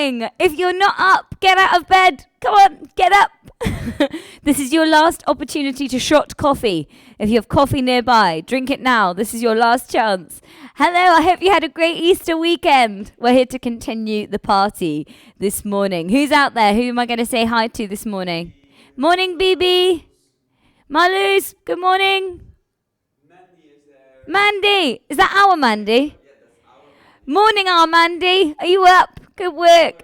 morning. If you're not up, get out of bed. Come on, get up. This is your last opportunity to shot coffee. If you have coffee nearby, drink it now. This is your last chance. Hello, I hope you had a great Easter weekend. We're here to continue the party this morning. Who's out there? Who am I going to say hi to this morning? Morning, BB. Malus, good morning. Mandy, is that our Mandy? Morning, our Mandy. Are you up? Good work.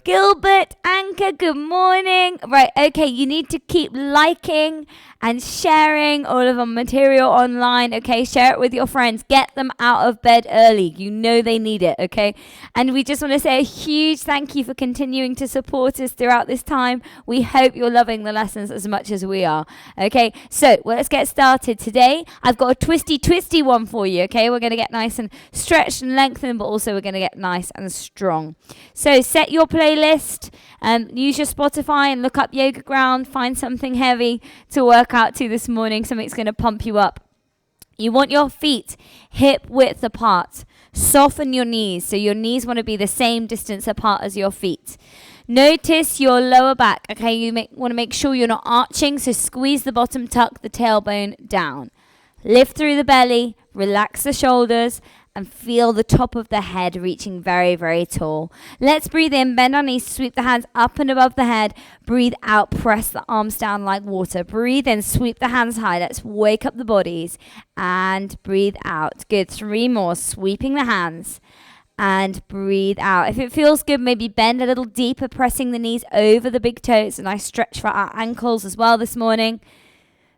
Gilbert, Anchor, good morning. Right, okay, you need to keep liking and sharing all of our material online, okay? Share it with your friends. Get them out of bed early. You know they need it, okay? And we just want to say a huge thank you for continuing to support us throughout this time. We hope you're loving the lessons as much as we are, okay? So, let's get started. Today, I've got a twisty one for you, okay? We're going to get nice and stretched and lengthened, but also we're going to get nice and strong. So, set your playlist. Use your Spotify and look up Yogaground. Find something heavy to work out to this morning. Something's going to pump you up. You want your feet hip width apart. Soften your knees. So your knees want to be the same distance apart as your feet. Notice your lower back. Okay, you want to make sure you're not arching. So squeeze the bottom, tuck the tailbone down. Lift through the belly. Relax the shoulders. And feel the top of the head reaching very, very tall. Let's breathe in, bend our knees, sweep the hands up and above the head. Breathe out, press the arms down like water. Breathe in, sweep the hands high. Let's wake up the bodies. And breathe out. Good, 3 more, sweeping the hands. And breathe out. If it feels good, maybe bend a little deeper, pressing the knees over the big toes. A nice stretch for our ankles as well this morning.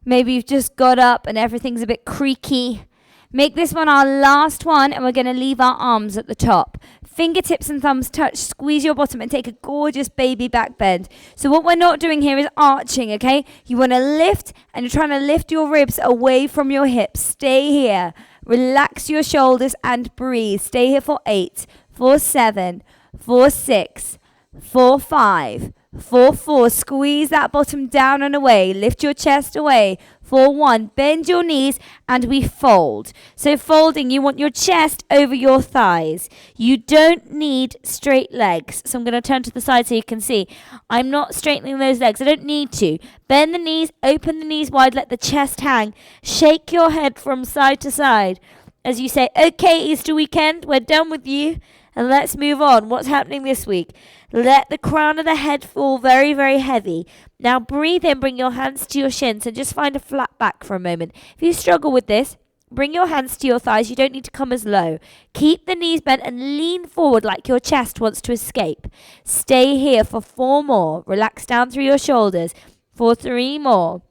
Maybe you've just got up and everything's a bit creaky. Make this one our last one, and we're going to leave our arms at the top. Fingertips and thumbs touch. Squeeze your bottom and take a gorgeous baby back bend. So what we're not doing here is arching, okay? You want to lift, and you're trying to lift your ribs away from your hips. Stay here. Relax your shoulders and breathe. Stay here for 8, for 7, for 6, for 5, for 4. Squeeze that bottom down and away. Lift your chest away. For 1, bend your knees and we fold. So folding, you want your chest over your thighs. You don't need straight legs. So I'm going to turn to the side so you can see. I'm not straightening those legs. I don't need to. Bend the knees, open the knees wide, let the chest hang. Shake your head from side to side as you say, okay, Easter weekend, we're done with you. And let's move on. What's happening this week? Let the crown of the head fall very, very heavy. Now breathe in, bring your hands to your shins and just find a flat back for a moment. If you struggle with this, bring your hands to your thighs. You don't need to come as low. Keep the knees bent and lean forward like your chest wants to escape. Stay here for 4 more. Relax down through your shoulders. For 3 more.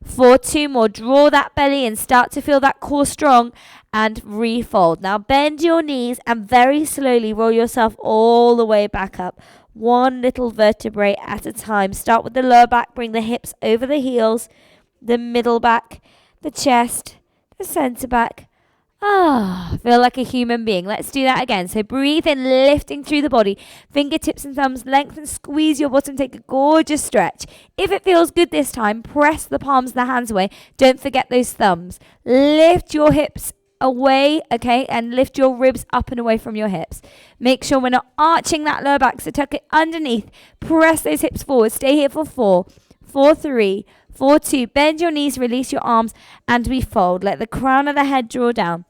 For 2 more. Draw that belly and start to feel that core strong and refold. Now bend your knees and very slowly roll yourself all the way back up. 1 little vertebrae at a time. Start with the lower back. Bring the hips over the heels. The middle back. The chest. The center back. Feel like a human being. Let's do that again. So breathe in, lifting through the body. Fingertips and thumbs lengthen, squeeze your bottom, take a gorgeous stretch. If it feels good this time, press the palms of the hands away. Don't forget those thumbs. Lift your hips away, okay, and lift your ribs up and away from your hips. Make sure we're not arching that lower back, so tuck it underneath. Press those hips forward. Stay here for 4, for 3, for 2. Bend your knees, release your arms, and we fold. Let the crown of the head draw down.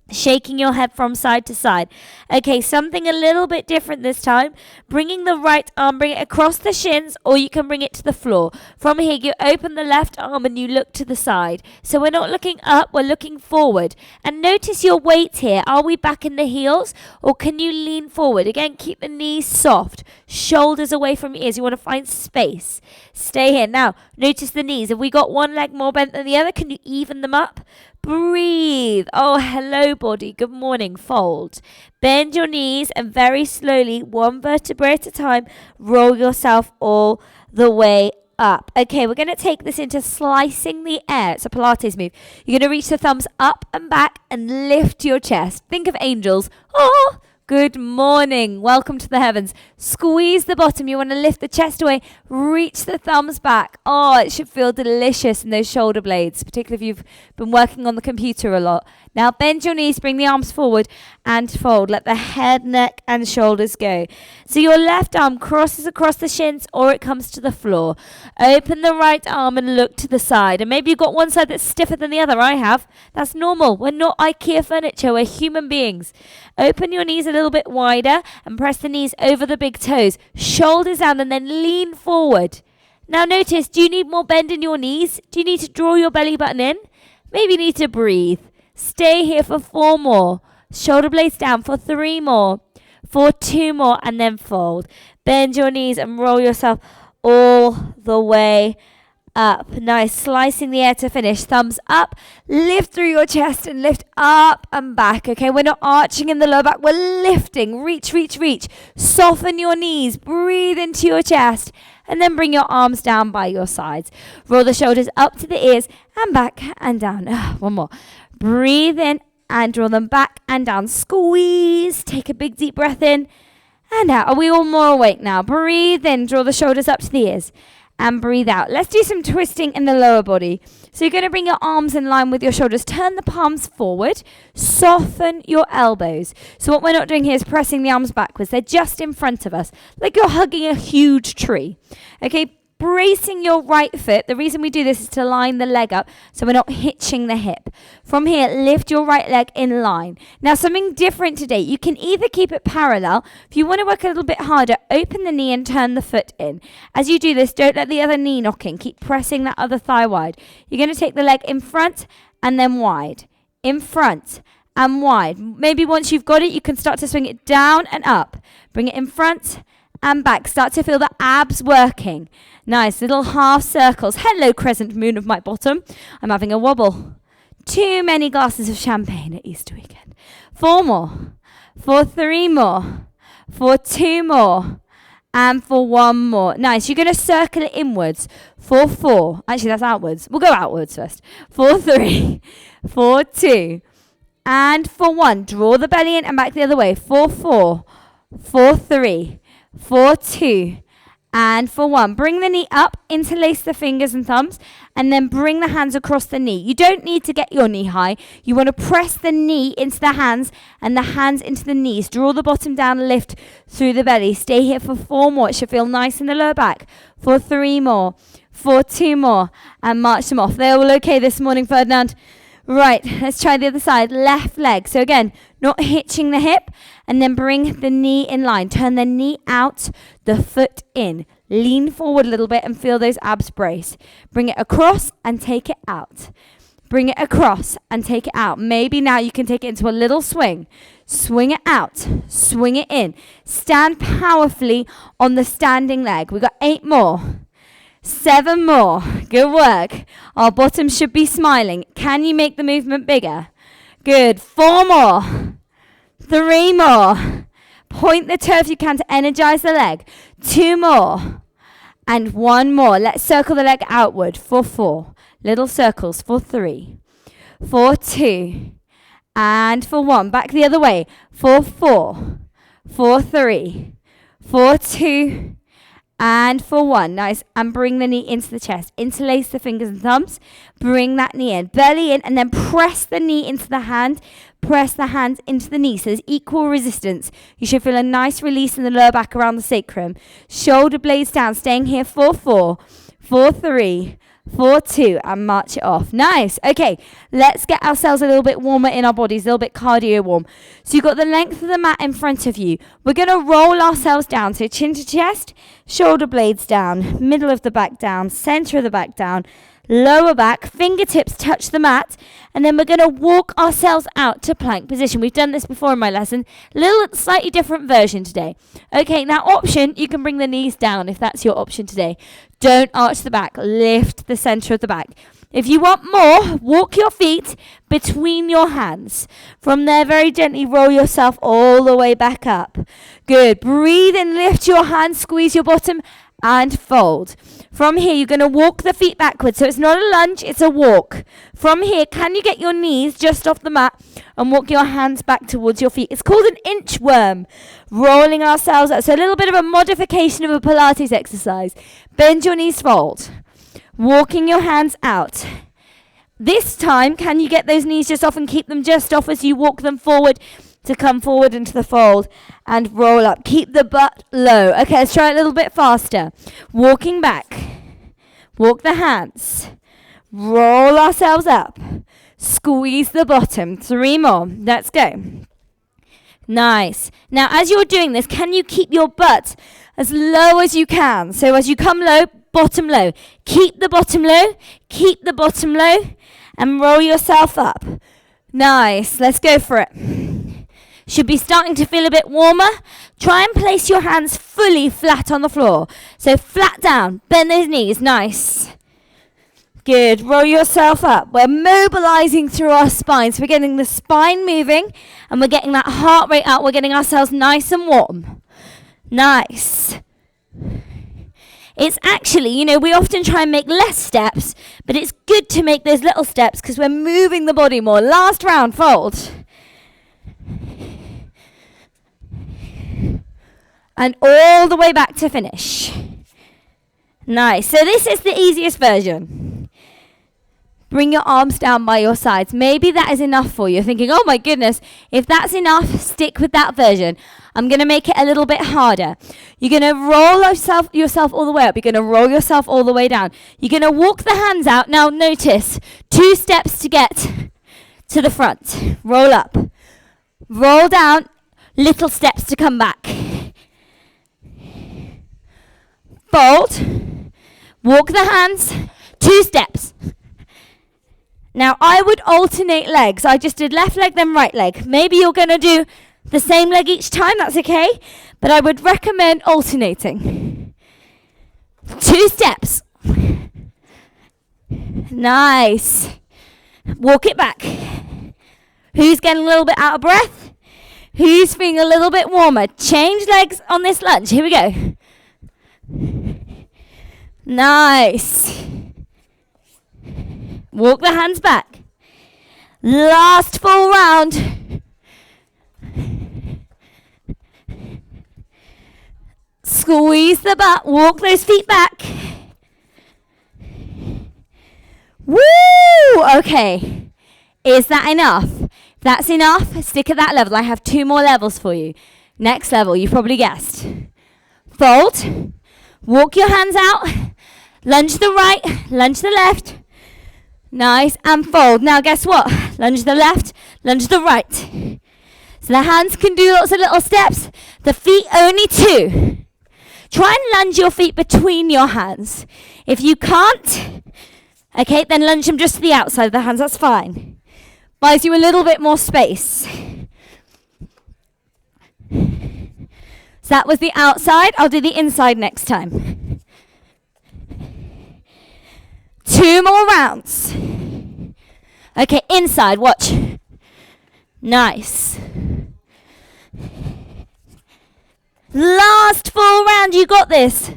Shaking your head from side to side. Okay, something a little bit different this time. Bringing the right arm, bring it across the shins, or you can bring it to the floor. From here, you open the left arm and you look to the side. So we're not looking up, we're looking forward. And notice your weight here. Are we back in the heels, or can you lean forward? Again, keep the knees soft, shoulders away from your ears. You want to find space. Stay here. Now, notice the knees. Have we got one leg more bent than the other? Can you even them up? Breathe. Oh, hello, body. Good morning. Fold. Bend your knees and very slowly, 1 vertebrae at a time, roll yourself all the way up. Okay, we're going to take this into slicing the air. It's a Pilates move. You're going to reach the thumbs up and back and lift your chest. Think of angels. Oh, Good morning. Welcome to the heavens. Squeeze the bottom. You want to lift the chest away. Reach the thumbs back. Oh, it should feel delicious in those shoulder blades, particularly if you've been working on the computer a lot. Now bend your knees, bring the arms forward and fold. Let the head, neck and shoulders go. So your left arm crosses across the shins or it comes to the floor. Open the right arm and look to the side. And maybe you've got one side that's stiffer than the other. I have. That's normal. We're not IKEA furniture. We're human beings. Open your knees a little bit wider and press the knees over the big toes. Shoulders down and then lean forward. Now notice, do you need more bend in your knees? Do you need to draw your belly button in? Maybe you need to breathe. Stay here for 4 more. Shoulder blades down for 3 more. For 2 more and then fold. Bend your knees and roll yourself all the way up. Nice. Slicing the air to finish. Thumbs up. Lift through your chest and lift up and back. Okay, we're not arching in the lower back. We're lifting. Reach, reach, reach. Soften your knees. Breathe into your chest. And then bring your arms down by your sides. Roll the shoulders up to the ears and back and down. One more. Breathe in and draw them back and down. Squeeze. Take a big deep breath in and out. Are we all more awake now? Breathe in. Draw the shoulders up to the ears. And breathe out. Let's do some twisting in the lower body. So you're going to bring your arms in line with your shoulders. Turn the palms forward. Soften your elbows. So what we're not doing here is pressing the arms backwards. They're just in front of us, like you're hugging a huge tree. Okay, bracing your right foot. The reason we do this is to line the leg up so we're not hitching the hip. From here, lift your right leg in line. Now, something different today. You can either keep it parallel. If you want to work a little bit harder, open the knee and turn the foot in. As you do this, don't let the other knee knock in. Keep pressing that other thigh wide. You're going to take the leg in front and then wide. In front and wide. Maybe once you've got it, you can start to swing it down and up. Bring it in front and back. Start to feel the abs working. Nice little half circles. Hello, crescent moon of my bottom. I'm having a wobble. Too many glasses of champagne at Easter weekend. 4 more. For 3 more. For 2 more. And for 1 more. Nice. You're going to circle it inwards. For 4. Actually, that's outwards. We'll go outwards first. For 3. For 2. And for 1. Draw the belly in and back the other way. For 4. For 3. For 2. And for 1, bring the knee up, interlace the fingers and thumbs, and then bring the hands across the knee. You don't need to get your knee high. You want to press the knee into the hands and the hands into the knees. Draw the bottom down, lift through the belly. Stay here for 4 more. It should feel nice in the lower back. For 3 more. For 2 more. And march them off. They're all okay this morning, Ferdinand? Right, let's try the other side. Left leg. So again, not hitching the hip. And then bring the knee in line. Turn the knee out, the foot in. Lean forward a little bit and feel those abs brace. Bring it across and take it out. Bring it across and take it out. Maybe now you can take it into a little swing. Swing it out. Swing it in. Stand powerfully on the standing leg. We've got 8 more. 7 more. Good work. Our bottom should be smiling. Can you make the movement bigger? Good. 4 more. 3 more. Point the toe if you can to energize the leg. 2 more. And 1 more. Let's circle the leg outward for 4. Little circles for 3. For 2. And for 1. Back the other way. For 4. For 3. For 2. And for 1. Nice. And bring the knee into the chest. Interlace the fingers and thumbs. Bring that knee in. Belly in. And then press the knee into the hand. Press the hands into the knee. So there's equal resistance. You should feel a nice release in the lower back around the sacrum. Shoulder blades down. Staying here for 4. For 3. For 2. And march it off. Nice. Okay. Let's get ourselves a little bit warmer in our bodies. A little bit cardio warm. So you've got the length of the mat in front of you. We're going to roll ourselves down. So chin to chest. Shoulder blades down. Middle of the back down. Center of the back down. Lower back, fingertips touch the mat, and then we're going to walk ourselves out to plank position. We've done this before in my lesson. Little slightly different version today. Okay, now option, you can bring the knees down if that's your option today. Don't arch the back, lift the center of the back. If you want more, walk your feet between your hands. From there, very gently roll yourself all the way back up. Good. Breathe in, lift your hands, squeeze your bottom, and fold. From here, you're going to walk the feet backwards. So it's not a lunge, it's a walk. From here, can you get your knees just off the mat and walk your hands back towards your feet? It's called an inchworm, rolling ourselves up. So a little bit of a modification of a Pilates exercise. Bend your knees, fold. Walking your hands out. This time, can you get those knees just off and keep them just off as you walk them forward to come forward into the fold and roll up. Keep the butt low. Okay, let's try it a little bit faster. Walking back. Walk the hands. Roll ourselves up. Squeeze the bottom. 3 more. Let's go. Nice. Now, as you're doing this, can you keep your butt as low as you can? So as you come low, bottom low. Keep the bottom low. Keep the bottom low. And roll yourself up. Nice. Let's go for it. Should be starting to feel a bit warmer. Try and place your hands fully flat on the floor. So flat down. Bend those knees. Nice. Good. Roll yourself up. We're mobilizing through our spine. So we're getting the spine moving and we're getting that heart rate up. We're getting ourselves nice and warm. Nice. It's actually, we often try and make less steps, but it's good to make those little steps because we're moving the body more. Last round, fold. And all the way back to finish. Nice. So this is the easiest version. Bring your arms down by your sides. Maybe that is enough for you. You're thinking, oh my goodness, if that's enough, stick with that version. I'm going to make it a little bit harder. You're going to roll yourself all the way up. You're going to roll yourself all the way down. You're going to walk the hands out. Now notice, 2 steps to get to the front. Roll up. Roll down. Little steps to come back. Fold. Walk the hands. 2 steps. Now, I would alternate legs. I just did left leg, then right leg. Maybe you're going to do the same leg each time. That's okay. But I would recommend alternating. 2 steps. Nice. Walk it back. Who's getting a little bit out of breath? Who's feeling a little bit warmer? Change legs on this lunge. Here we go. Nice. Walk the hands back. Last full round. Squeeze the butt. Walk those feet back. Woo! Okay. Is that enough? If that's enough, stick at that level. I have 2 more levels for you. Next level, you probably guessed. Fold. Walk your hands out. Lunge to the right. Lunge to the left. Nice. And fold. Now guess what? Lunge to the left. Lunge to the right. So the hands can do lots of little steps. The feet only 2. Try and lunge your feet between your hands. If you can't, okay, then lunge them just to the outside of the hands. That's fine. Buys you a little bit more space. So that was the outside. I'll do the inside next time. 2 more rounds. Okay, inside, watch. Nice. Last full round, you got this.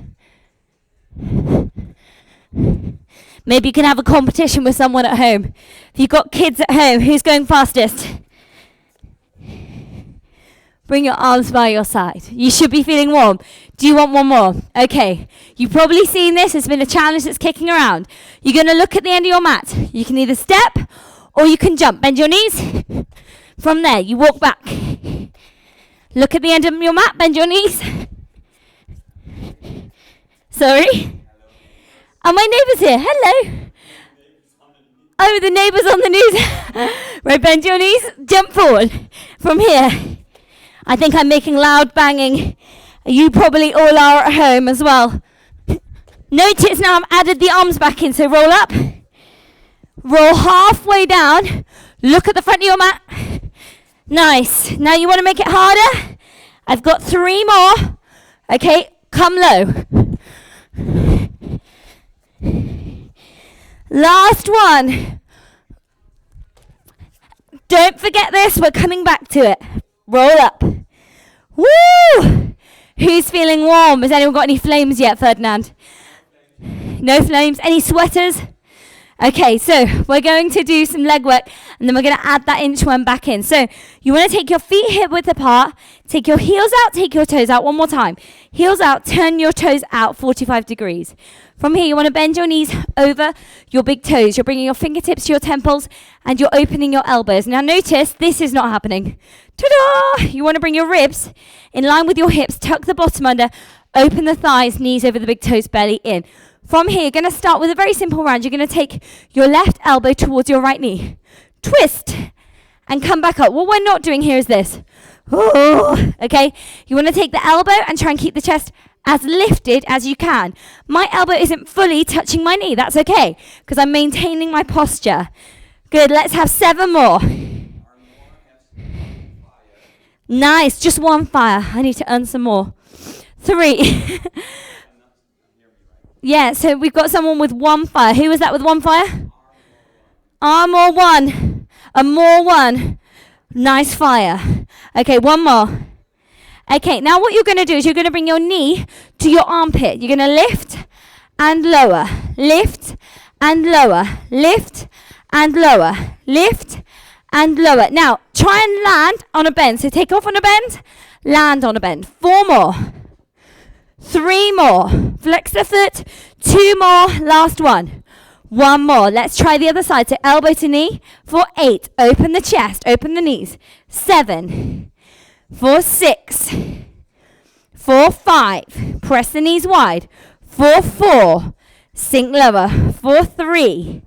Maybe you can have a competition with someone at home. If you've got kids at home, who's going fastest? Bring your arms by your side. You should be feeling warm. Do you want one more? Okay. You've probably seen this. It's been a challenge that's kicking around. You're going to look at the end of your mat. You can either step or you can jump. Bend your knees. From there, you walk back. Look at the end of your mat. Bend your knees. Sorry? Oh, my neighbour's here. Hello. Oh, the neighbour's on the news. Right, bend your knees. Jump forward. From here. I think I'm making loud banging. You probably all are at home as well. Notice now I've added the arms back in. So roll up. Roll halfway down. Look at the front of your mat. Nice. Now you want to make it harder? I've got 3 more. Okay, come low. Last one. Don't forget this. We're coming back to it. Roll up. Woo! Who's feeling warm? Has anyone got any flames yet, Ferdinand? No flames? Any sweaters? Okay, so we're going to do some leg work, and then we're going to add that inchworm back in. So you want to take your feet hip width apart, take your heels out, take your toes out. One more time. Heels out, turn your toes out 45 degrees. From here, you want to bend your knees over your big toes. You're bringing your fingertips to your temples, and you're opening your elbows. Now notice, this is not happening. Ta-da! You want to bring your ribs in line with your hips, tuck the bottom under, open the thighs, knees over the big toes, belly in. From here, you're going to start with a very simple round. You're going to take your left elbow towards your right knee. Twist and come back up. What we're not doing here is this. Oh, okay? You want to take the elbow and try and keep the chest as lifted as you can. My elbow isn't fully touching my knee. That's okay, because I'm maintaining my posture. Good. Let's have 7 more. Nice. Just one fire. I need to earn some more. 3. Yeah, so we've got someone with 1 fire. Who was that with 1 fire? More 1. A more 1. Nice fire. Okay, 1 more. Okay, now what you're going to do is you're going to bring your knee to your armpit. You're going to lift and lower. Lift and lower. Lift and lower. Lift and lower. Now, try and land on a bend. So take off on a bend, land on a bend. 4 more. 3 more. Flex the foot. 2 more. Last one. 1 more. Let's try the other side. So elbow to knee for 8. Open the chest. Open the knees. 7. For 6. For 5. Press the knees wide. For 4. Sink lower. For 3.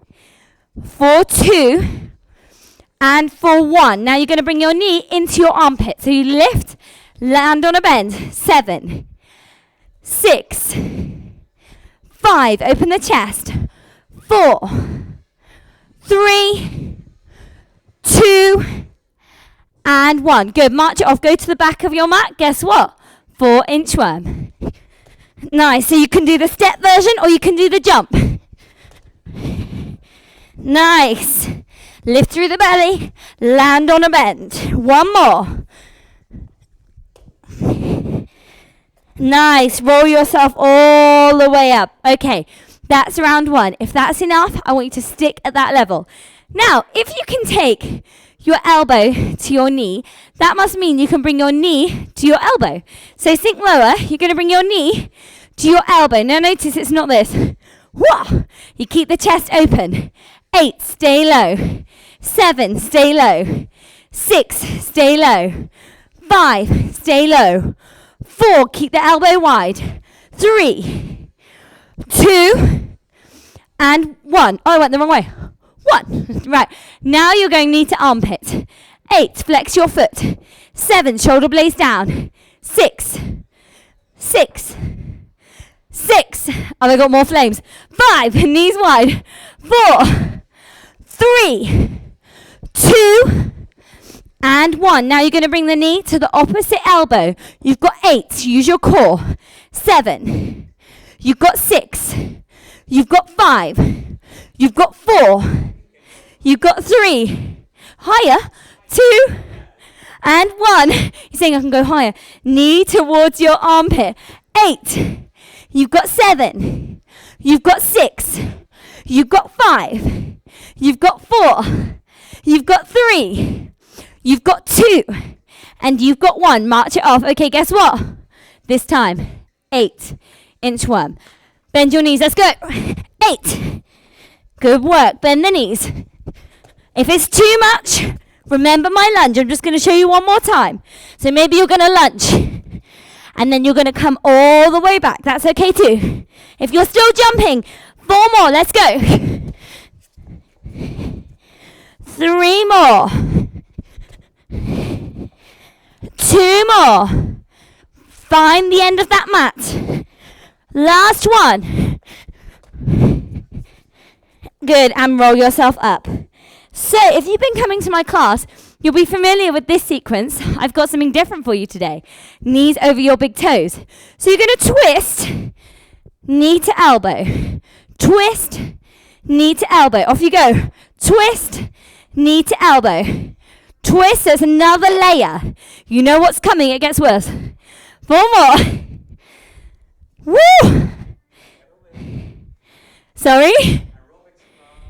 For 2. And for 1. Now you're going to bring your knee into your armpit. So you lift, land on a bend. 7. 6, 5, open the chest, 4, 3, 2, and 1. Good, march it off, go to the back of your mat. Guess what? 4 inchworm. Nice, so you can do the step version or you can do the jump. Nice. Lift through the belly, land on a bend. 1 more. Nice. Roll yourself all the way up. Okay, that's round 1. If that's enough, I want you to stick at that level. Now, if you can take your elbow to your knee, that must mean you can bring your knee to your elbow. So sink lower. You're going to bring your knee to your elbow. Now notice it's not this. Whoa. You keep the chest open. 8, stay low. 7, stay low. 6, stay low. 5, stay low. 4, keep the elbow wide. 3, 2, and 1. Oh, I went the wrong way. 1. Right. Now you're going knee to armpit. 8, flex your foot. 7, shoulder blades down. 6, 6, 6. Oh, I got more flames. 5, knees wide. 4, 3, 2, and 1. Now you're going to bring the knee to the opposite elbow. You've got 8. Use your core. 7. You've got 6. You've got 5. You've got 4. You've got 3. Higher. 2. And 1. You're saying I can go higher. Knee towards your armpit. 8. You've got 7. You've got 6. You've got 5. You've got 4. You've got 3. You've got 2. And you've got 1. March it off. Okay, guess what? This time, 8 inchworm. Bend your knees. Let's go. 8. Good work. Bend the knees. If it's too much, remember my lunge. I'm just going to show you one more time. So maybe you're going to lunge. And then you're going to come all the way back. That's okay too. If you're still jumping, 4 more. Let's go. 3 more. 2 more. Find the end of that mat. Last one. Good, and roll yourself up. So if you've been coming to my class, you'll be familiar with this sequence. I've got something different for you today. Knees over your big toes. So you're going to twist, knee to elbow. Twist, knee to elbow. Off you go. Twist, knee to elbow. Twist, there's another layer. You know what's coming, it gets worse. 4 more. Woo! Sorry?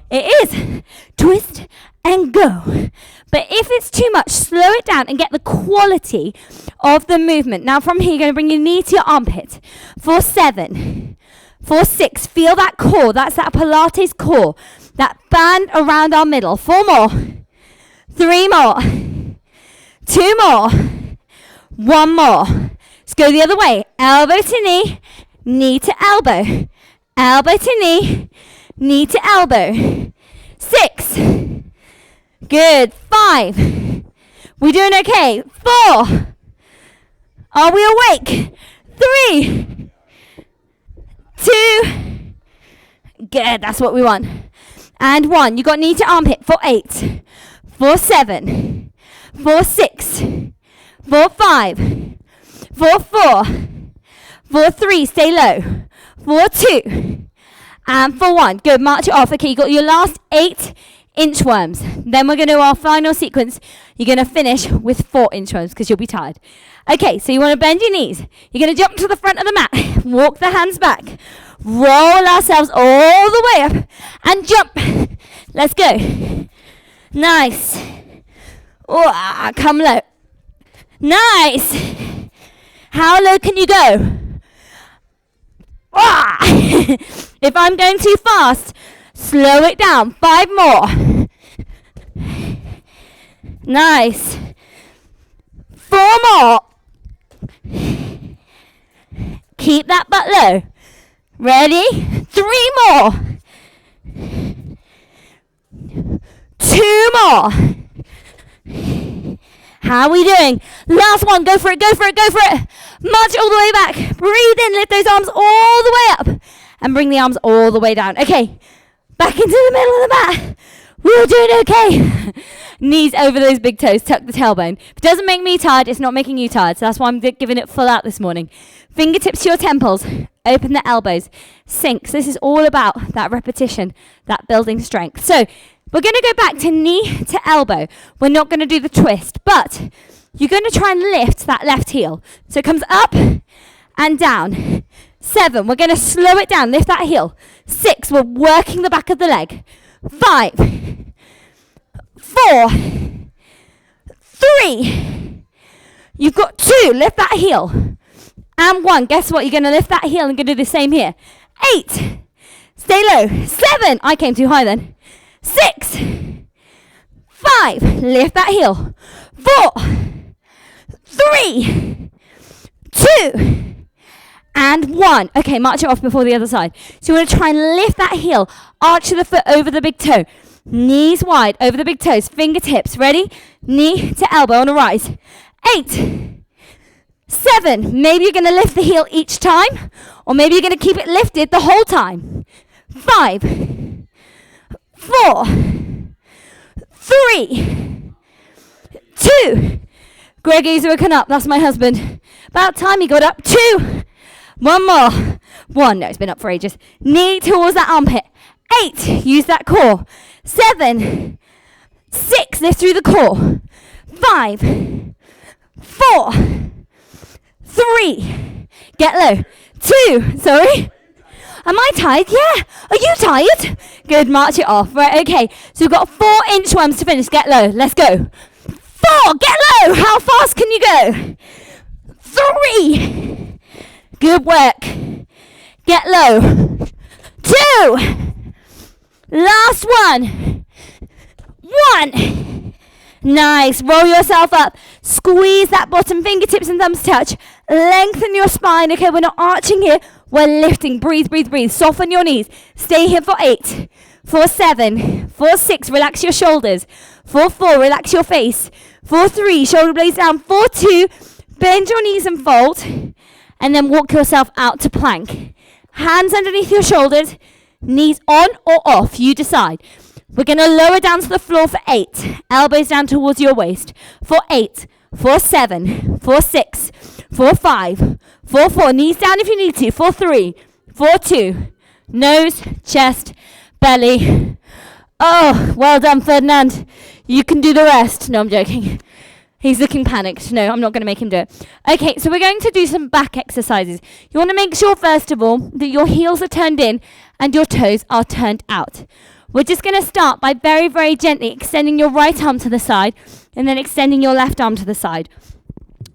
It is. Twist and go. But if it's too much, slow it down and get the quality of the movement. Now from here, you're going to bring your knee to your armpit. For 7. For 6. Feel that core. That's that Pilates core. That band around our middle. 4 more. 3 more. 2 more. 1 more. Let's go the other way. Elbow to knee. Knee to elbow. Elbow to knee. Knee to elbow. 6. Good. 5. We're doing okay. 4. Are we awake? 3. 2. Good. That's what we want. And 1. You got knee to armpit for 8. For 7. For 6. For 5. For 4. For 3. Stay low. For 2. And for 1. Good. March it off. Okay, you got your last 8 inchworms. Then we're going to do our final sequence. You're going to finish with 4 inchworms because you'll be tired. Okay, so you want to bend your knees. You're going to jump to the front of the mat. Walk the hands back. Roll ourselves all the way up. And jump. Let's go. Nice. Oh, come low. Nice. How low can you go? If I'm going too fast, slow it down. 5 more. Nice. 4 more. Keep that butt low. Ready? 3 more. 2 more. How are we doing? Last one. Go for it, go for it, go for it. March all the way back. Breathe in. Lift those arms all the way up. And bring the arms all the way down. Okay. Back into the middle of the mat. We're doing okay. Knees over those big toes. Tuck the tailbone. If it doesn't make me tired, it's not making you tired. So that's why I'm giving it full out this morning. Fingertips to your temples. Open the elbows. Sink. So this is all about that repetition, that building strength. So we're going to go back to knee to elbow. We're not going to do the twist, but you're going to try and lift that left heel. So it comes up and down. 7, we're going to slow it down. Lift that heel. 6, we're working the back of the leg. 5, 4, 3. You've got 2. Lift that heel. And 1. Guess what? You're going to lift that heel and going to do the same here. 8. Stay low. 7. I came too high then. 6. 5. Lift that heel. 4. 3. 2. And 1. Okay, march it off before the other side. So you want to try and lift that heel. Arch of the foot over the big toe. Knees wide over the big toes. Fingertips. Ready? Knee to elbow on a rise. 8. 7. Maybe you're going to lift the heel each time. Or maybe you're going to keep it lifted the whole time. 5. 4. 3. 2. Greggy's woken up. That's my husband. About time he got up. 2. 1 more. 1. No, it's been up for ages. Knee towards that armpit. 8. Use that core. 7. 6. Lift through the core. 5. 4. 3. Get low. 2. Sorry. Am I tired? Yeah. Are you tired? Good. March it off. Right. Okay. So we've got 4 inchworms to finish. Get low. Let's go. 4. Get low. How fast can you go? 3. Good work. Get low. 2. Last one. 1. Nice. Roll yourself up. Squeeze that bottom. Fingertips and thumbs touch. Lengthen your spine. Okay, we're not arching here. We're lifting. Breathe, breathe, breathe. Soften your knees. Stay here for 8. For 7. For 6. Relax your shoulders. For 4. Relax your face. For 3. Shoulder blades down. For 2. Bend your knees and fold. And then walk yourself out to plank. Hands underneath your shoulders. Knees on or off. You decide. We're going to lower down to the floor for 8. Elbows down towards your waist. For 8. For 7. For 6. For 5. For 4. Knees down if you need to. For 3. For 2. Nose, chest, belly. Oh, well done, Ferdinand. You can do the rest. No, I'm joking. He's looking panicked. No, I'm not going to make him do it. Okay, so we're going to do some back exercises. You want to make sure, first of all, that your heels are turned in and your toes are turned out. We're just going to start by very, very gently extending your right arm to the side and then extending your left arm to the side.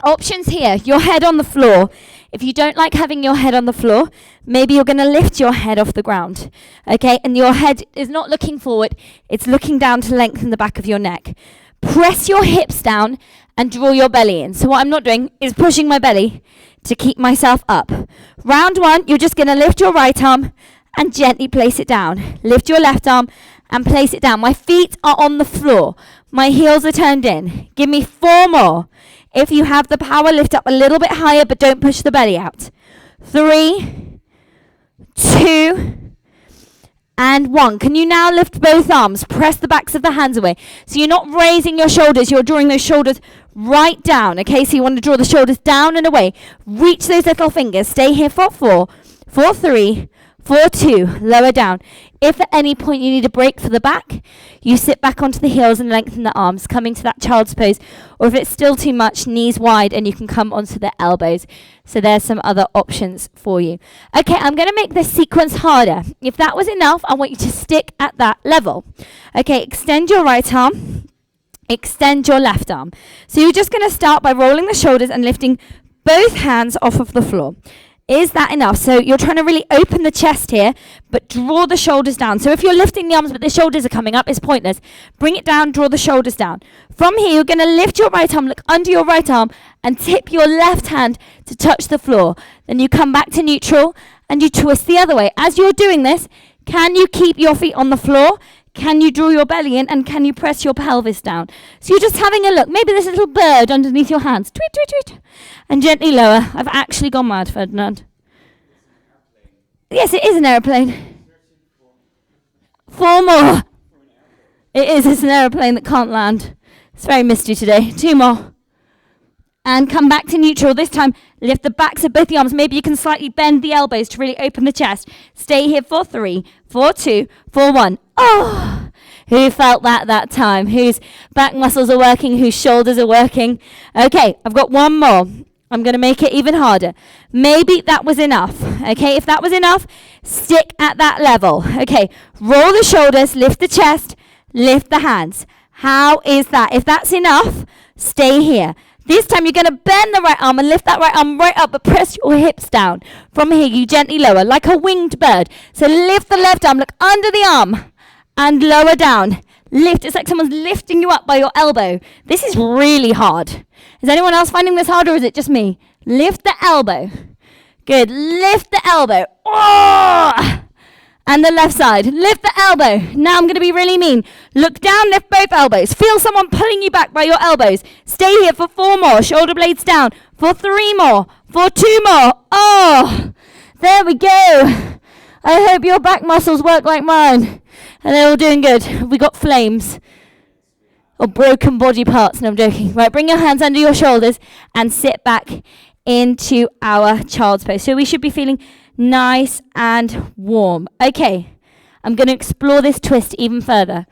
Options here, your head on the floor. If you don't like having your head on the floor, maybe you're going to lift your head off the ground, okay? And your head is not looking forward, it's looking down to lengthen the back of your neck. Press your hips down and draw your belly in. So what I'm not doing is pushing my belly to keep myself up. Round one, you're just going to lift your right arm and gently place it down. Lift your left arm and place it down. My feet are on the floor. My heels are turned in. Give me 4 more. If you have the power, lift up a little bit higher, but don't push the belly out. 3, 2, and 1. Can you now lift both arms? Press the backs of the hands away. So you're not raising your shoulders, you're drawing those shoulders right down. Okay, so you want to draw the shoulders down and away. Reach those little fingers. Stay here for 4, 4, 3, 4, 2, lower down. If at any point you need a break for the back, you sit back onto the heels and lengthen the arms, coming to that child's pose. Or if it's still too much, knees wide, and you can come onto the elbows. So there's some other options for you. Okay, I'm going to make this sequence harder. If that was enough, I want you to stick at that level. Okay, extend your right arm, extend your left arm. So you're just going to start by rolling the shoulders and lifting both hands off of the floor. Is that enough? So you're trying to really open the chest here, but draw the shoulders down. So if you're lifting the arms but the shoulders are coming up, it's pointless. Bring it down, draw the shoulders down. From here, you're going to lift your right arm, look under your right arm, and tip your left hand to touch the floor. Then you come back to neutral, and you twist the other way. As you're doing this, can you keep your feet on the floor? Can you draw your belly in, and can you press your pelvis down? So you're just having a look. Maybe there's a little bird underneath your hands. Tweet, tweet, tweet. And gently lower. I've actually gone mad, Ferdinand. Yes, it is an aeroplane. 4 more. It is. It's an aeroplane that can't land. It's very misty today. 2 more. And come back to neutral. This time, lift the backs of both the arms. Maybe you can slightly bend the elbows to really open the chest. Stay here for 3, 4, 2, 4, 1. Oh, who felt that time? Whose back muscles are working? Whose shoulders are working? Okay, I've got 1 more. I'm going to make it even harder. Maybe that was enough. Okay, if that was enough, stick at that level. Okay, roll the shoulders, lift the chest, lift the hands. How is that? If that's enough, stay here. This time you're going to bend the right arm and lift that right arm right up, but press your hips down. From here, you gently lower, like a winged bird. So lift the left arm, look under the arm, and lower down. Lift, it's like someone's lifting you up by your elbow. This is really hard. Is anyone else finding this hard, or is it just me? Lift the elbow. Good, lift the elbow. Oh! And the left side, lift the elbow. Now I'm going to be really mean. Look down, lift both elbows. Feel someone pulling you back by your elbows. Stay here for 4 more, shoulder blades down. For 3 more, for 2 more. Oh, there we go. I hope your back muscles work like mine. And they're all doing good. We got flames. Or broken body parts. No, I'm joking. Right, bring your hands under your shoulders and sit back into our child's pose. So we should be feeling nice and warm. Okay, I'm going to explore this twist even further.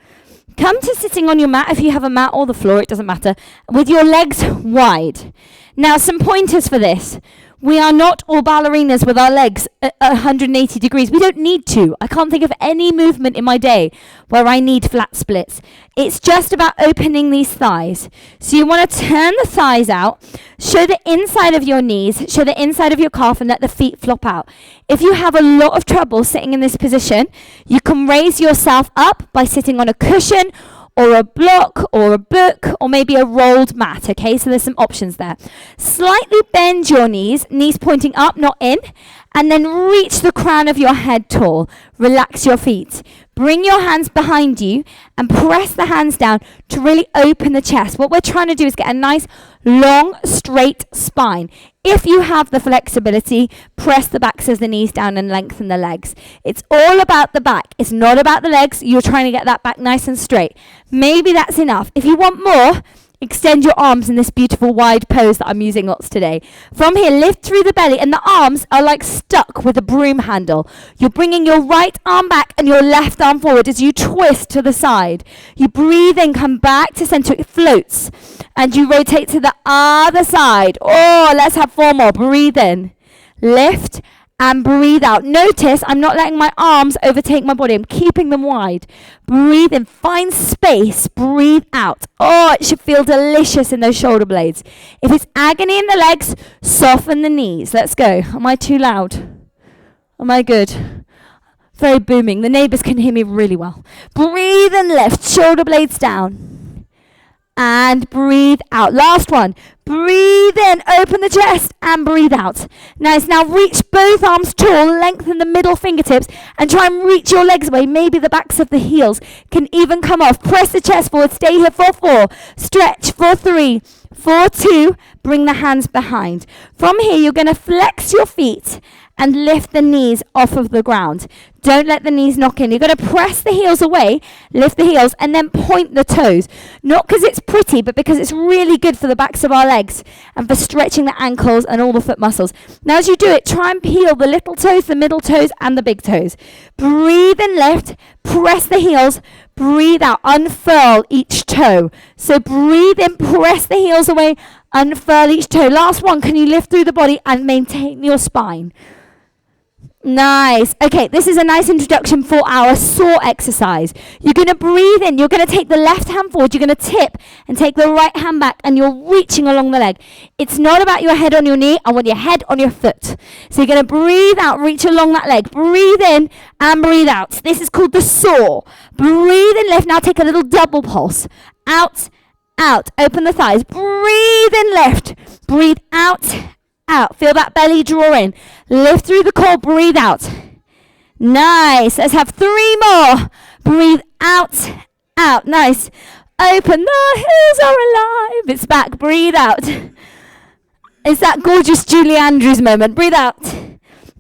Come to sitting on your mat, if you have a mat or the floor, it doesn't matter, with your legs wide. Now, some pointers for this. We are not all ballerinas with our legs at 180 degrees. We don't need to. I can't think of any movement in my day where I need flat splits. It's just about opening these thighs. So you want to turn the thighs out, show the inside of your knees, show the inside of your calf, and let the feet flop out. If you have a lot of trouble sitting in this position, you can raise yourself up by sitting on a cushion or a block, or a book, or maybe a rolled mat, okay? So there's some options there. Slightly bend your knees pointing up, not in, and then reach the crown of your head tall. Relax your feet. Bring your hands behind you and press the hands down to really open the chest. What we're trying to do is get a nice, long, straight spine. If you have the flexibility, press the backs of the knees down and lengthen the legs. It's all about the back. It's not about the legs. You're trying to get that back nice and straight. Maybe that's enough. If you want more, Extend your arms in this beautiful wide pose that I'm using lots today. From here, lift through the belly, and the arms are like stuck with a broom handle. You're bringing your right arm back and your left arm forward as you twist to the side. You breathe in, come back to center, it floats, and you rotate to the other side. Oh, let's have 4 more. Breathe in, lift, and breathe out. Notice I'm not letting my arms overtake my body. I'm keeping them wide. Breathe in. Find space. Breathe out. Oh, it should feel delicious in those shoulder blades. If it's agony in the legs, soften the knees. Let's go. Am I too loud? Am I good? Very booming. The neighbors can hear me really well. Breathe and lift. Shoulder blades down. And breathe out. Last one. Breathe in, open the chest, and breathe out. Nice. Now reach both arms tall, lengthen the middle fingertips, and try and reach your legs away. Maybe the backs of the heels can even come off. Press the chest forward. Stay here for 4. Stretch for 3, for 2. Bring the hands behind. From here, you're going to flex your feet and lift the knees off of the ground. Don't let the knees knock in. You're going to press the heels away, lift the heels, and then point the toes. Not because it's pretty, but because it's really good for the backs of our legs and for stretching the ankles and all the foot muscles. Now as you do it, try and peel the little toes, the middle toes, and the big toes. Breathe and lift, press the heels, breathe out, unfurl each toe. So breathe in, press the heels away, unfurl each toe. Last one, can you lift through the body and maintain your spine? Nice. Okay, this is a nice introduction for our saw exercise. You're going to breathe in. You're going to take the left hand forward. You're going to tip and take the right hand back, and you're reaching along the leg. It's not about your head on your knee. I want your head on your foot. So you're going to breathe out, reach along that leg. Breathe in and breathe out. This is called the saw. Breathe in, lift. Now take a little double pulse. Out, out. Open the thighs. Breathe in, lift. Breathe out, out. Feel that belly draw in. Lift through the core, breathe out. Nice. Let's have 3 more. Breathe out, out. Nice. Open. The hills are alive. It's back. Breathe out. It's that gorgeous Julie Andrews moment. Breathe out.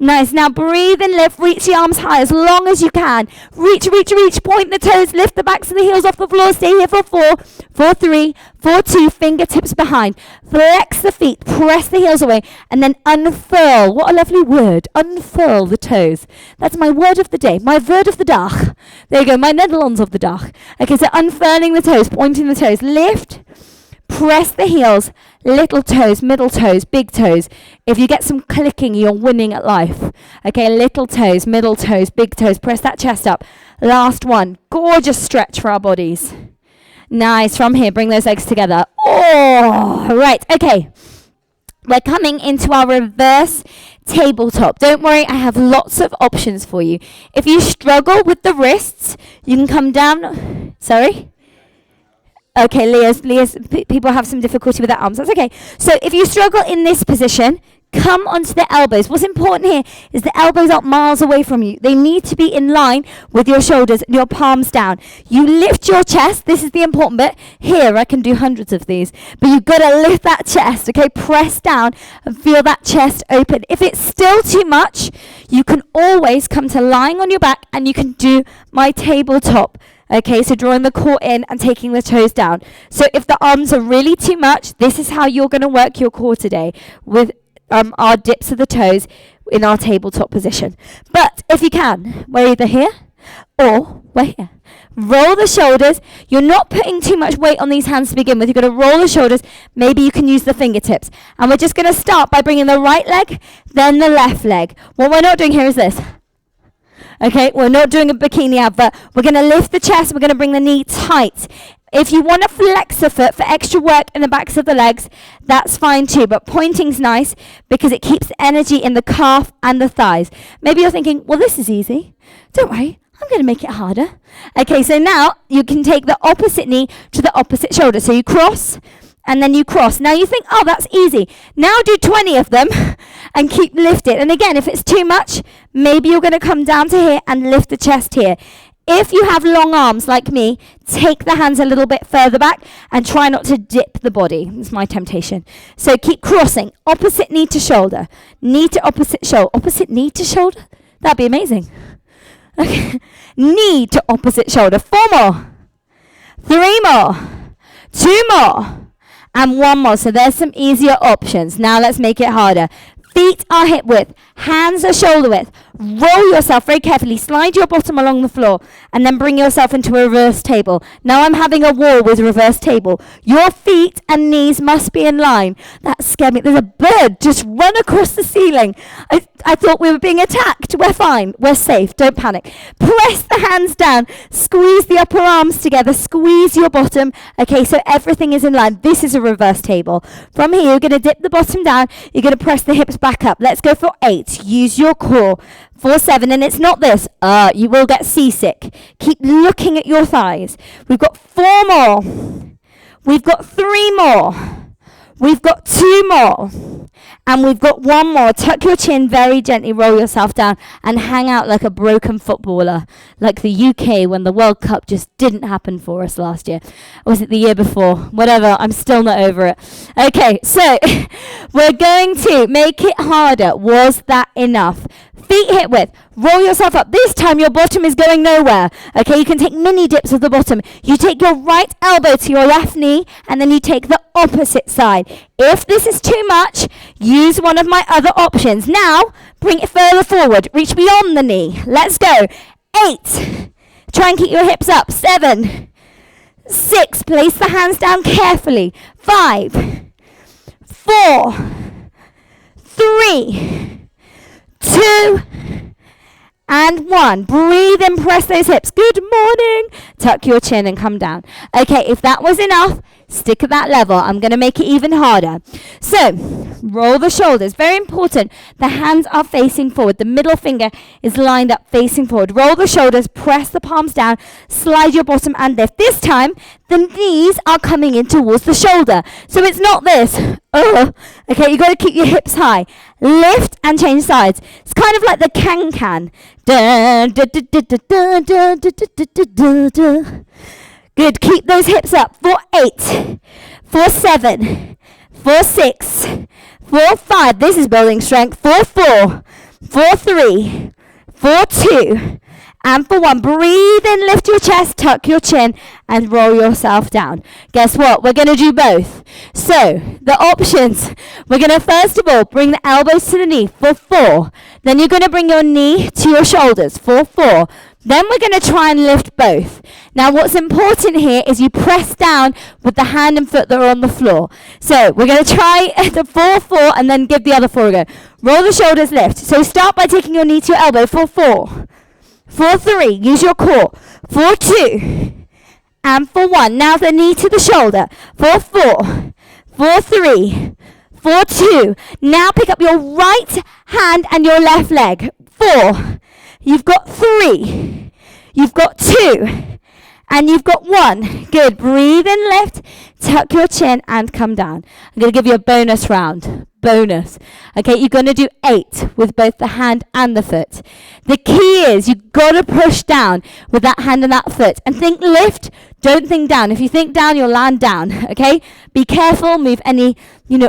Nice. Now breathe and lift. Reach the arms high as long as you can. Reach, reach, reach. Point the toes. Lift the backs of the heels off the floor. Stay here for 4, for 3, for 2. Fingertips behind. Flex the feet. Press the heels away. And then unfurl. What a lovely word. Unfurl the toes. That's my word of the day. My word of the dag. There you go. My Netherlands of the dag. Okay, so unfurling the toes. Pointing the toes. Lift. Press the heels, little toes, middle toes, big toes. If you get some clicking, you're winning at life. Okay, little toes, middle toes, big toes. Press that chest up. Last one. Gorgeous stretch for our bodies. Nice. From here, bring those legs together. Oh, right. Okay. We're coming into our reverse tabletop. Don't worry, I have lots of options for you. If you struggle with the wrists, you can come down. Sorry? Okay, Leah's people have some difficulty with their arms. That's okay. So if you struggle in this position, come onto the elbows. What's important here is the elbows aren't miles away from you. They need to be in line with your shoulders and your palms down. You lift your chest. This is the important bit. Here, I can do hundreds of these. But you've got to lift that chest, okay? Press down and feel that chest open. If it's still too much, you can always come to lying on your back and you can do my tabletop. Okay, so drawing the core in and taking the toes down. So if the arms are really too much, this is how you're going to work your core today with our dips of the toes in our tabletop position. But if you can, we're either here or we're here. Roll the shoulders. You're not putting too much weight on these hands to begin with. You're going to roll the shoulders. Maybe you can use the fingertips. And we're just going to start by bringing the right leg, then the left leg. What we're not doing here is this. Okay, we're not doing a bikini advert. We're going to lift the chest. We're going to bring the knee tight. If you want to flex a foot for extra work in the backs of the legs, that's fine too. But pointing's nice because it keeps energy in the calf and the thighs. Maybe you're thinking, well, this is easy. Don't worry, I'm going to make it harder. Okay, so now you can take the opposite knee to the opposite shoulder. So you cross and then you cross. Now you think, oh, that's easy. Now do 20 of them and keep lifting. And again, if it's too much, maybe you're going to come down to here and lift the chest here. If you have long arms like me, take the hands a little bit further back and try not to dip the body. It's my temptation. So keep crossing. Opposite knee to shoulder. Knee to opposite shoulder. Opposite knee to shoulder? That'd be amazing. Okay. Knee to opposite shoulder. 4 more. 3 more. 2 more. And one more. So there's some easier options. Now let's make it harder. Feet are hip width, hands are shoulder width. Roll yourself very carefully, slide your bottom along the floor, and then bring yourself into a reverse table. Now I'm having a wall with reverse table. Your feet and knees must be in line. That scared me. There's a bird just run across the ceiling. I thought we were being attacked. We're fine. We're safe. Don't panic. Press the hands down. Squeeze the upper arms together. Squeeze your bottom. Okay, so everything is in line. This is a reverse table. From here, you're going to dip the bottom down. You're going to press the hips back up. Let's go for 8. Use your core. For 7, and it's not this. You will get seasick. Keep looking at your thighs. We've got 4 more. We've got 3 more. We've got 2 more. And we've got 1 more. Tuck your chin very gently, roll yourself down, and hang out like a broken footballer, like the UK when the World Cup just didn't happen for us last year. Or was it the year before? Whatever, I'm still not over it. Okay, so we're going to make it harder. Was that enough? Feet hip width. Roll yourself up. This time your bottom is going nowhere. Okay, you can take mini dips of the bottom. You take your right elbow to your left knee, and then you take the opposite side. If this is too much, use one of my other options. Now, bring it further forward. Reach beyond the knee. Let's go. 8. Try and keep your hips up. 7. 6. Place the hands down carefully. 5. 4. 3. 2 and 1. Breathe in, press those hips. Good morning. Tuck your chin and come down. Okay, if that was enough, stick at that level. I'm going to make it even harder. So, roll the shoulders. Very important. The hands are facing forward. The middle finger is lined up facing forward. Roll the shoulders, press the palms down, slide your bottom and lift. This time, the knees are coming in towards the shoulder. So it's not this. Okay, you got to keep your hips high. Lift and change sides. It's kind of like the can-can. Good. Keep those hips up. For 8, for 7, for 6, for 5. This is building strength. For 4, for 3, for 2, and for 1. Breathe in, lift your chest, tuck your chin, and roll yourself down. Guess what? We're going to do both. So, the options. We're going to, first of all, bring the elbows to the knee for 4. Then you're going to bring your knee to your shoulders for 4. Then we're going to try and lift both. Now, what's important here is you press down with the hand and foot that are on the floor. So, we're going to try the 4, and then give the other 4 a go. Roll the shoulders, lift. So, start by taking your knee to your elbow for 4. For 3, use your core. For 2, and for 1. Now the knee to the shoulder. For 4, for 3, for 2. Now pick up your right hand and your left leg. 4, you've got 3, you've got 2, and you've got 1. Good. Breathe in, lift, tuck your chin, and come down. I'm going to give you a bonus round. Bonus. Okay, you're going to do 8 with both the hand and the foot. The key is you've got to push down with that hand and that foot. And think lift, don't think down. If you think down, you'll land down. Okay? Be careful, move any,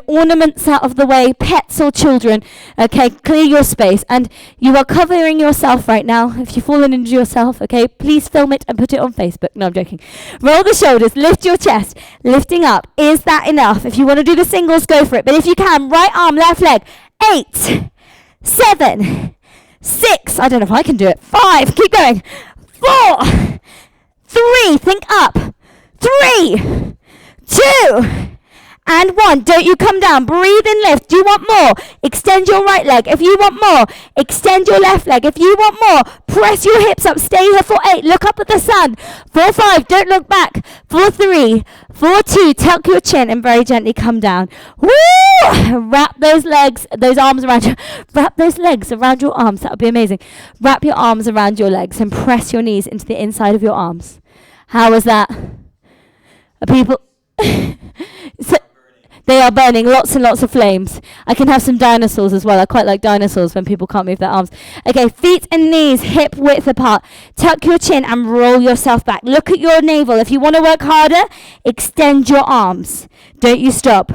ornaments out of the way, pets or children. Okay, clear your space. And you are covering yourself right now. If you've fallen into yourself, okay, please film it and put it on Facebook. No, I'm joking. Roll the shoulders, lift your chest, lifting up. Is that enough? If you want to do the singles, go for it. But if you can, right arm, left leg. 8, 7, 6. I don't know if I can do it. 5. Keep going. 4, 3. Think up. 3, 2, and 1. Don't you come down. Breathe in, lift. Do you want more? Extend your right leg. If you want more, extend your left leg. If you want more, press your hips up. Stay here for 8. Look up at the sun. For 5. Don't look back. For 3, for 2. Tuck your chin and very gently come down. Woo! Wrap those legs, those arms around you. Wrap those legs around your arms. That would be amazing. Wrap your arms around your legs and press your knees into the inside of your arms. How was that? Are people... so, they are burning lots and lots of flames. I can have some dinosaurs as well. I quite like dinosaurs when people can't move their arms. Okay, feet and knees hip width apart. Tuck your chin and roll yourself back. Look at your navel. If you want to work harder, extend your arms. Don't you stop.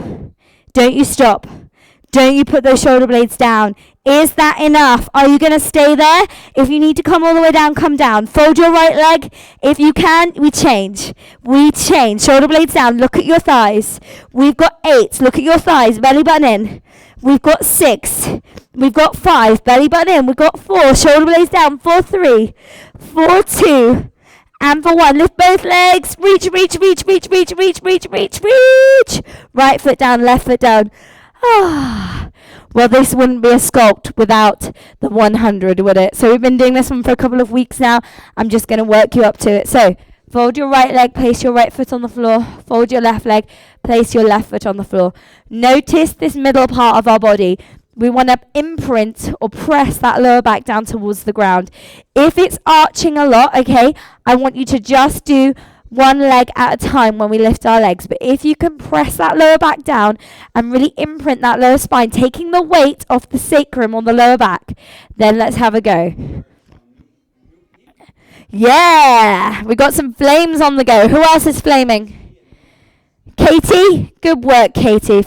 Don't you stop. Don't you put those shoulder blades down. Is that enough? Are you going to stay there? If you need to come all the way down, come down. Fold your right leg. If you can, we change. We change. Shoulder blades down. Look at your thighs. We've got 8. Look at your thighs. Belly button in. We've got 6. We've got 5. Belly button in. We've got 4. Shoulder blades down. 4, 3. 4, 2. And for 1. Lift both legs. Reach, reach, reach, reach, reach, reach, reach, reach, reach. Right foot down, left foot down. Ah. Well, this wouldn't be a sculpt without the 100, would it? So we've been doing this one for a couple of weeks now. I'm just going to work you up to it. So fold your right leg, place your right foot on the floor. Fold your left leg, place your left foot on the floor. Notice this middle part of our body. We want to imprint or press that lower back down towards the ground. If it's arching a lot, okay, I want you to just do one leg at a time when we lift our legs. But if you can press that lower back down and really imprint that lower spine, taking the weight off the sacrum on the lower back, then let's have a go. Yeah, we got some flames on the go. Who else is flaming? Katie? Good work, Katie.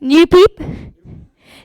New peep?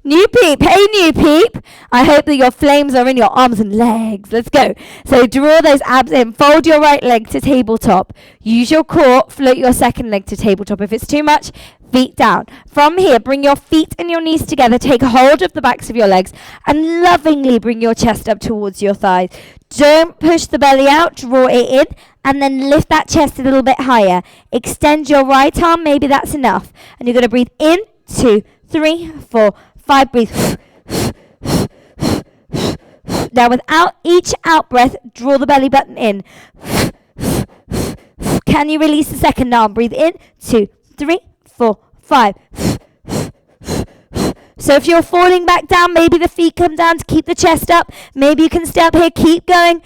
New peep, hey new peep. I hope that your flames are in your arms and legs. Let's go. So draw those abs in. Fold your right leg to tabletop. Use your core. Float your second leg to tabletop. If it's too much, feet down. From here, bring your feet and your knees together. Take hold of the backs of your legs and lovingly bring your chest up towards your thighs. Don't push the belly out. Draw it in and then lift that chest a little bit higher. Extend your right arm. Maybe that's enough. And you're going to breathe in, 2, 3, 4, 5, breathe. Now without each out breath, draw the belly button in. Can you release the second arm? Breathe in, 2, 3, 4, 5. So if you're falling back down, maybe the feet come down to keep the chest up. Maybe you can stay up here, keep going.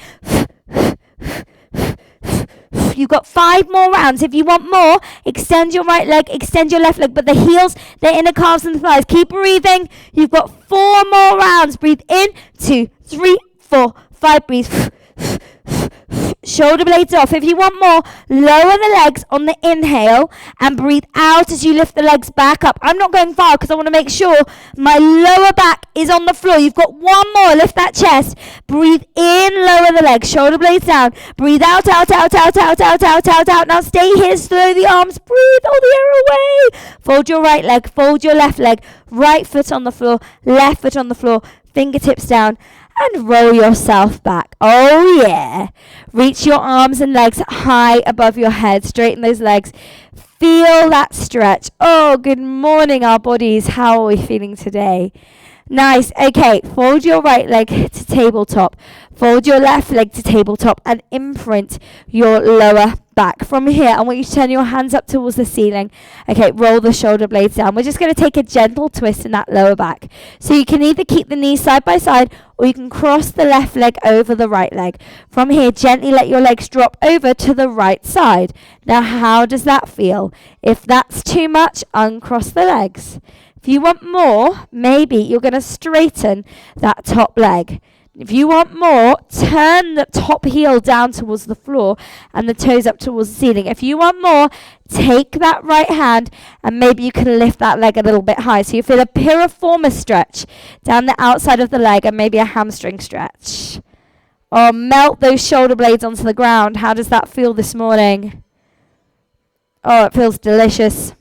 You've got 5 more rounds. If you want more, extend your right leg, extend your left leg, but the heels, the inner calves and the thighs. Keep breathing. You've got 4 more rounds. Breathe in, 2, 3, 4, 5. Breathe. Shoulder blades off. If you want more, lower the legs on the inhale and breathe out as you lift the legs back up. I'm not going far because I want to make sure my lower back is on the floor. You've got 1 more. Lift that chest. Breathe in, lower the legs. Shoulder blades down. Breathe out, out, out, out, out, out, out, out, out. Now stay here. Slow the arms. Breathe all the air away. Fold your right leg. Fold your left leg. Right foot on the floor. Left foot on the floor. Fingertips down. And roll yourself back. Oh yeah. Reach your arms and legs high above your head. Straighten those legs. Feel that stretch. Oh, good morning, our bodies. How are we feeling today? Nice. Okay, fold your right leg to tabletop. Fold your left leg to tabletop and imprint your lower back. From here, I want you to turn your hands up towards the ceiling. Okay, roll the shoulder blades down. We're just going to take a gentle twist in that lower back. So you can either keep the knees side by side or you can cross the left leg over the right leg. From here, gently let your legs drop over to the right side. Now, how does that feel? If that's too much, uncross the legs. If you want more, maybe you're going to straighten that top leg. If you want more, turn the top heel down towards the floor and the toes up towards the ceiling. If you want more, take that right hand and maybe you can lift that leg a little bit high. So you feel a piriformis stretch down the outside of the leg and maybe a hamstring stretch. Or melt those shoulder blades onto the ground. How does that feel this morning? Oh, it feels delicious.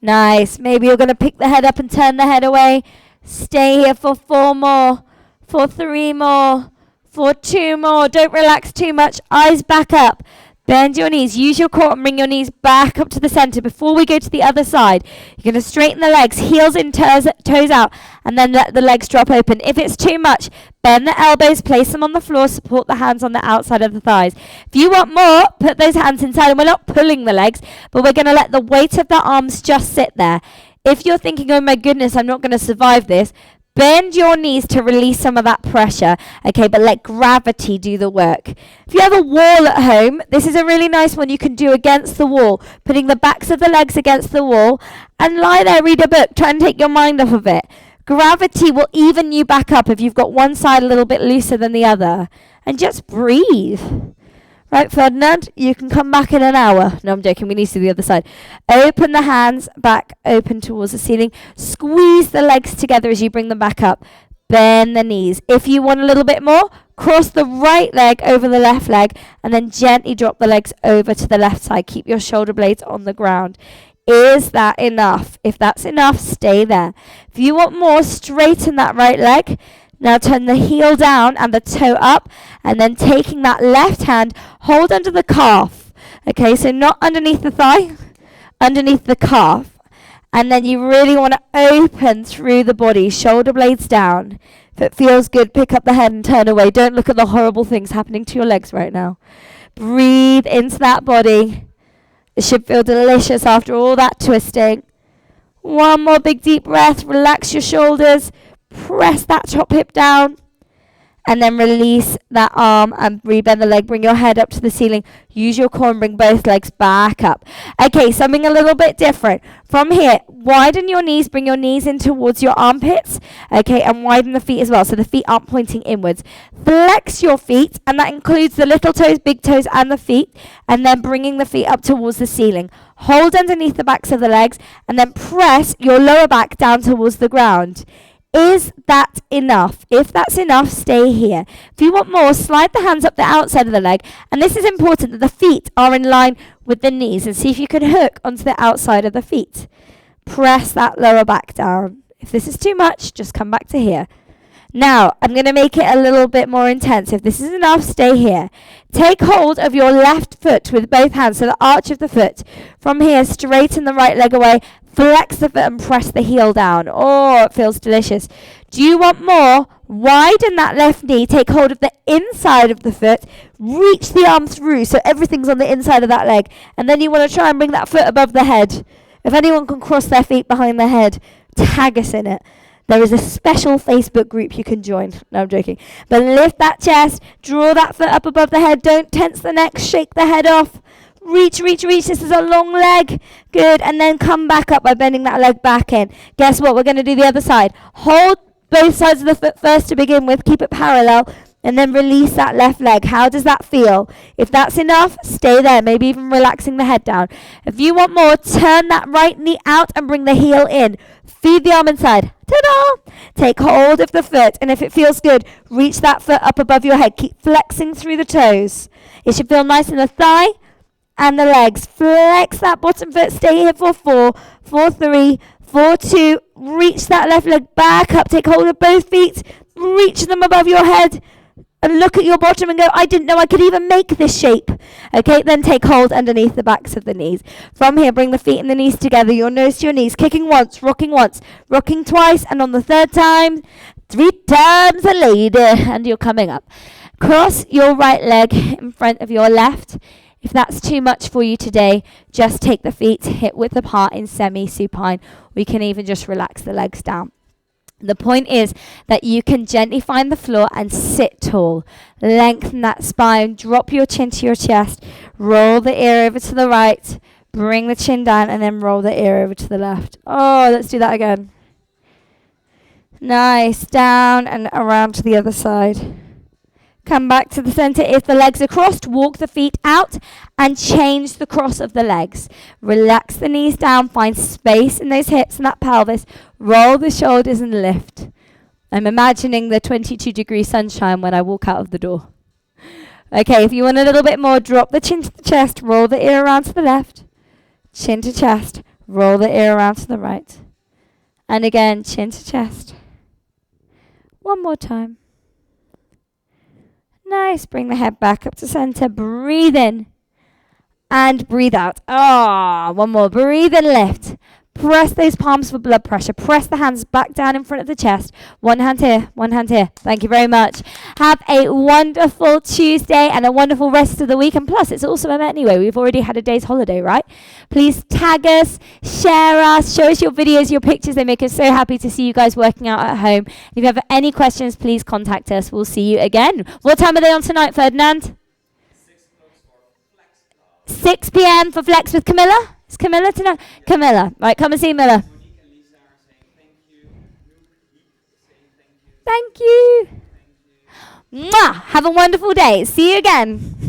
Nice. Maybe you're going to pick the head up and turn the head away. Stay here for 4 more. For 3 more. For 2 more. Don't relax too much. Eyes back up. Bend your knees. Use your core and bring your knees back up to the center. Before we go to the other side, you're going to straighten the legs. Heels in, toes out. And then let the legs drop open. If it's too much, bend the elbows. Place them on the floor. Support the hands on the outside of the thighs. If you want more, put those hands inside. And we're not pulling the legs, but we're going to let the weight of the arms just sit there. If you're thinking, oh my goodness, I'm not going to survive this, bend your knees to release some of that pressure, okay, but let gravity do the work. If you have a wall at home, this is a really nice one you can do against the wall, putting the backs of the legs against the wall, and lie there, read a book, try and take your mind off of it. Gravity will even you back up if you've got one side a little bit looser than the other. And just breathe. Right, Ferdinand, you can come back in an hour. No, I'm joking. We need to do the other side. Open the hands back, open towards the ceiling. Squeeze the legs together as you bring them back up. Bend the knees. If you want a little bit more, cross the right leg over the left leg and then gently drop the legs over to the left side. Keep your shoulder blades on the ground. Is that enough? If that's enough, stay there. If you want more, straighten that right leg. Now turn the heel down and the toe up, and then taking that left hand, hold under the calf. Okay, so not underneath the thigh, underneath the calf. And then you really want to open through the body, shoulder blades down. If it feels good, pick up the head and turn away. Don't look at the horrible things happening to your legs right now. Breathe into that body. It should feel delicious after all that twisting. One more big deep breath. Relax your shoulders. Press that top hip down. And then release that arm and rebend the leg. Bring your head up to the ceiling. Use your core and bring both legs back up. Okay, something a little bit different. From here, widen your knees. Bring your knees in towards your armpits. Okay, and widen the feet as well, so the feet aren't pointing inwards. Flex your feet, and that includes the little toes, big toes, and the feet. And then bringing the feet up towards the ceiling. Hold underneath the backs of the legs, and then press your lower back down towards the ground. Is that enough? If that's enough, stay here. If you want more, slide the hands up the outside of the leg. And this is important, that the feet are in line with the knees. And see if you can hook onto the outside of the feet. Press that lower back down. If this is too much, just come back to here. Now, I'm going to make it a little bit more intense. If this is enough, stay here. Take hold of your left foot with both hands, so the arch of the foot. From here, straighten the right leg away. Flex the foot and press the heel down. Oh, it feels delicious. Do you want more? Widen that left knee. Take hold of the inside of the foot. Reach the arm through so everything's on the inside of that leg. And then you want to try and bring that foot above the head. If anyone can cross their feet behind their head, tag us in it. There is a special Facebook group you can join. No, I'm joking. But lift that chest. Draw that foot up above the head. Don't tense the neck. Shake the head off. Reach, reach, reach. This is a long leg. Good. And then come back up by bending that leg back in. Guess what? We're going to do the other side. Hold both sides of the foot first to begin with. Keep it parallel. And then release that left leg. How does that feel? If that's enough, stay there. Maybe even relaxing the head down. If you want more, turn that right knee out and bring the heel in. Feed the arm inside. Ta-da! Take hold of the foot. And if it feels good, reach that foot up above your head. Keep flexing through the toes. It should feel nice in the thigh and the legs. Flex that bottom foot. Stay here for 4, 4, 3, 4, 2. Reach that left leg back up. Take hold of both feet. Reach them above your head. And look at your bottom and go, I didn't know I could even make this shape. Okay, then take hold underneath the backs of the knees. From here, bring the feet and the knees together. Your nose to your knees. Kicking once, rocking twice. And on the third time, 3 times a lady. And you're coming up. Cross your right leg in front of your left. If that's too much for you today, just take the feet hip width apart in semi-supine. We can even just relax the legs down. The point is that you can gently find the floor and sit tall. Lengthen that spine. Drop your chin to your chest. Roll the ear over to the right. Bring the chin down and then roll the ear over to the left. Oh, let's do that again. Nice. Down and around to the other side. Come back to the center. If the legs are crossed, walk the feet out and change the cross of the legs. Relax the knees down. Find space in those hips and that pelvis. Roll the shoulders and lift. I'm imagining the 22-degree sunshine when I walk out of the door. Okay, if you want a little bit more, drop the chin to the chest. Roll the ear around to the left. Chin to chest. Roll the ear around to the right. And again, chin to chest. One more time. Nice. Bring the head back up to center. Breathe in and breathe out. One more. Breathe and lift. Press those palms for blood pressure. Press the hands back down in front of the chest. One hand here, one hand here. Thank you very much. Have a wonderful Tuesday and a wonderful rest of the week. And plus, it's awesome anyway. We've already had a day's holiday, right? Please tag us, share us, show us your videos, your pictures. They make us so happy to see you guys working out at home. If you have any questions, please contact us. We'll see you again. What time are they on tonight, Ferdinand? 6 p.m. for Flex with Camilla? Is Camilla tonight? Camilla. Right, come and see Milla. Thank you. Mwah! Have a wonderful day. See you again.